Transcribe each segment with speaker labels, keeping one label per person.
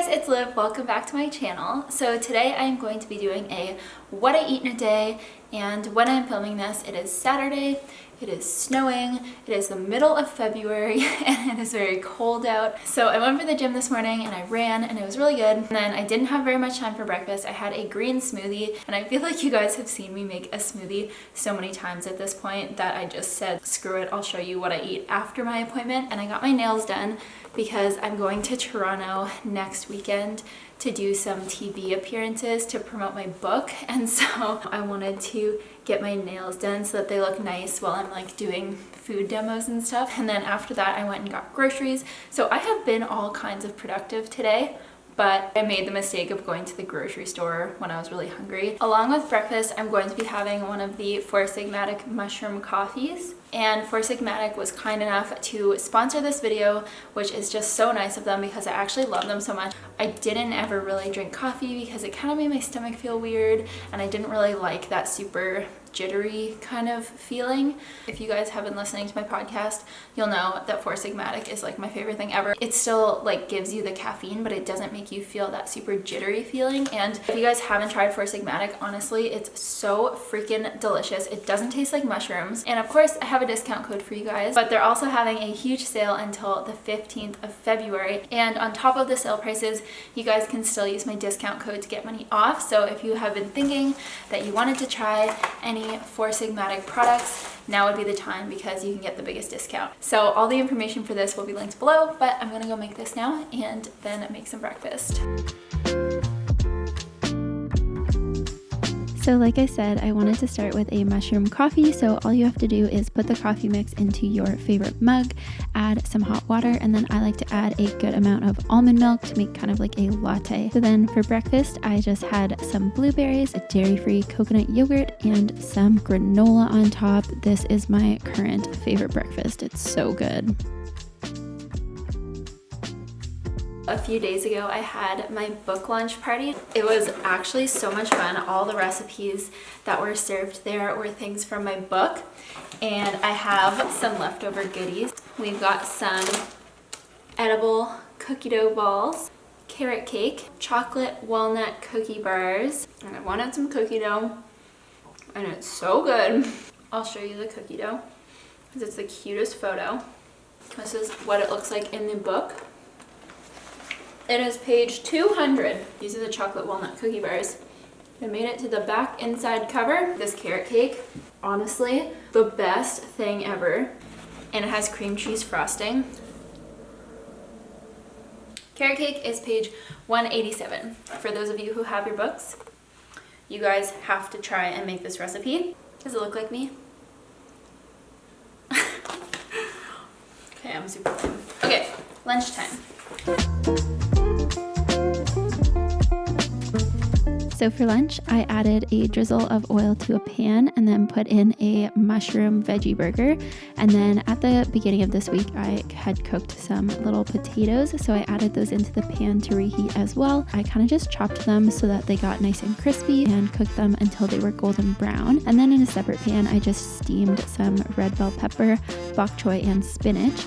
Speaker 1: guys, it's Liv. Welcome back to my channel. So today I'm going to be doing a what I eat in a day, and when I'm filming this, it is Saturday. It is snowing, it is the middle of February, and it is very cold out. So I went for the gym this morning and I ran and it was really good. And then I didn't have very much time for breakfast. I had a green smoothie, and I feel like you guys have seen me make a smoothie so many times at this point that I just said, screw it, I'll show you what I eat after my appointment. And I got my nails done because I'm going to Toronto next weekend to do some TV appearances to promote my book, and so I wanted to get my nails done so that they look nice while I'm like doing food demos and stuff. And then after that I went and got groceries. So I have been all kinds of productive today, but I made the mistake of going to the grocery store when I was really hungry. Along with breakfast, I'm going to be having one of the Four Sigmatic mushroom coffees. And Four Sigmatic was kind enough to sponsor this video, which is just so nice of them because I actually love them so much. I didn't ever really drink coffee because it kind of made my stomach feel weird, and I didn't really like that super jittery kind of feeling. If you guys have been listening to my podcast, you'll know that Four Sigmatic is like my favorite thing ever. It still like gives you the caffeine, but it doesn't make you feel that super jittery feeling. And if you guys haven't tried Four Sigmatic, honestly, it's so freaking delicious. It doesn't taste like mushrooms. And of course, I have a discount code for you guys, but they're also having a huge sale until the 15th of February. And on top of the sale prices, you guys can still use my discount code to get money off. So if you have been thinking that you wanted to try any Four Sigmatic products, now would be the time because you can get the biggest discount. So all the information for this will be linked below, but I'm gonna go make this now and then make some breakfast. So like I said, I wanted to start with a mushroom coffee. So all you have to do is put the coffee mix into your favorite mug, add some hot water, and then I like to add a good amount of almond milk to make kind of like a latte. So then for breakfast, I just had some blueberries, a dairy-free coconut yogurt, and some granola on top. This is my current favorite breakfast. It's so good. A few days ago, I had my book launch party. It was actually so much fun. All the recipes that were served there were things from my book, and I have some leftover goodies. We've got some edible cookie dough balls, carrot cake, chocolate walnut cookie bars, and I wanted some cookie dough, and it's so good. I'll show you the cookie dough because it's the cutest photo. This is what it looks like in the book. It is page 200. These are the chocolate walnut cookie bars. I made it to the back inside cover. This carrot cake, honestly, the best thing ever. And it has cream cheese frosting. Carrot cake is page 187. For those of you who have your books, you guys have to try and make this recipe. Does it look like me? Okay, I'm super thin. Okay, lunchtime. So for lunch, I added a drizzle of oil to a pan and then put in a mushroom veggie burger. And then at the beginning of this week, I had cooked some little potatoes, so I added those into the pan to reheat as well. I kind of just chopped them so that they got nice and crispy and cooked them until they were golden brown. And then in a separate pan, I just steamed some red bell pepper, bok choy, and spinach.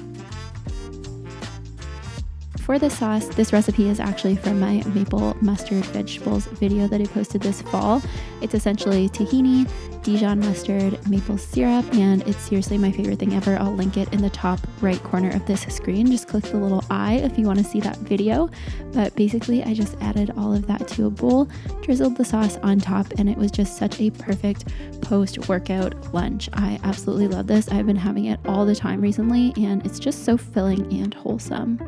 Speaker 1: For the sauce, this recipe is actually from my maple mustard vegetables video that I posted this fall. It's essentially tahini, Dijon mustard, maple syrup, and it's seriously my favorite thing ever. I'll link it in the top right corner of this screen. Just click the little eye if you want to see that video. But basically, I just added all of that to a bowl, drizzled the sauce on top, and it was just such a perfect post-workout lunch. I absolutely love this. I've been having it all the time recently, and it's just so filling and wholesome.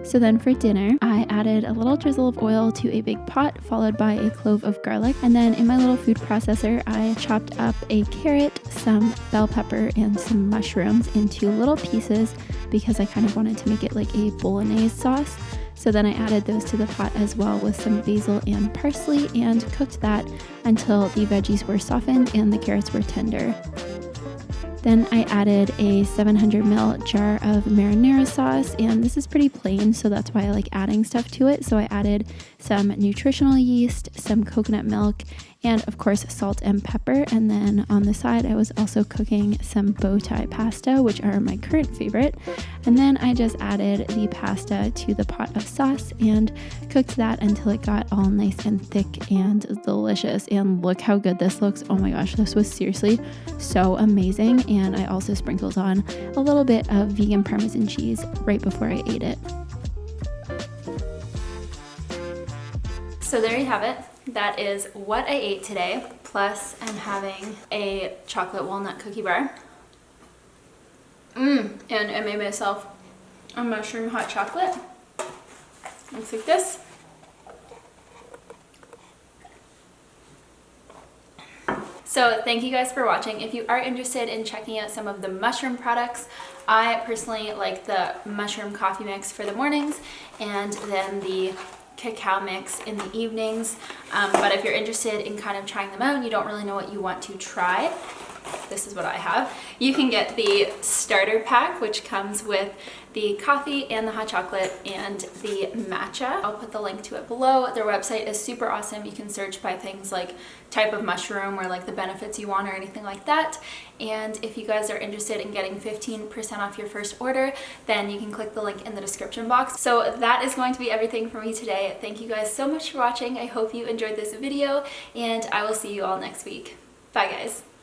Speaker 1: So then for dinner, I added a little drizzle of oil to a big pot, followed by a clove of garlic. And then in my little food processor, I chopped up a carrot, some bell pepper, and some mushrooms into little pieces because I kind of wanted to make it like a bolognese sauce. So then I added those to the pot as well with some basil and parsley and cooked that until the veggies were softened and the carrots were tender. Then I added a 700 ml jar of marinara sauce, and this is pretty plain, so that's why I like adding stuff to it. So I added some nutritional yeast, some coconut milk,
Speaker 2: and of course salt and pepper. And then on the side I was also cooking some bow tie pasta, which are my current favorite. And then I just added the pasta to the pot of sauce and cooked that until it got all nice and thick and delicious. And look how good this looks. Oh my gosh, this was seriously so amazing. And I also sprinkled on a little bit of vegan Parmesan cheese right before I ate it.
Speaker 1: So there you have it. That is what I ate today. Plus I'm having a chocolate walnut cookie bar. And I made myself a mushroom hot chocolate. Looks like this. So thank you guys for watching. If you are interested in checking out some of the mushroom products, I personally like the mushroom coffee mix for the mornings and then the cacao mix in the evenings. But if you're interested in kind of trying them out and you don't really know what you want to try, this is what I have. You can get the starter pack, which comes with the coffee and the hot chocolate and the matcha. I'll put the link to it below. Their website is super awesome. You can search by things like type of mushroom or like the benefits you want or anything like that. And if you guys are interested in getting 15% off your first order, then you can click the link in the description box. So that is going to be everything for me today. Thank you guys so much for watching. I hope you enjoyed this video and I will see you all next week. Bye guys.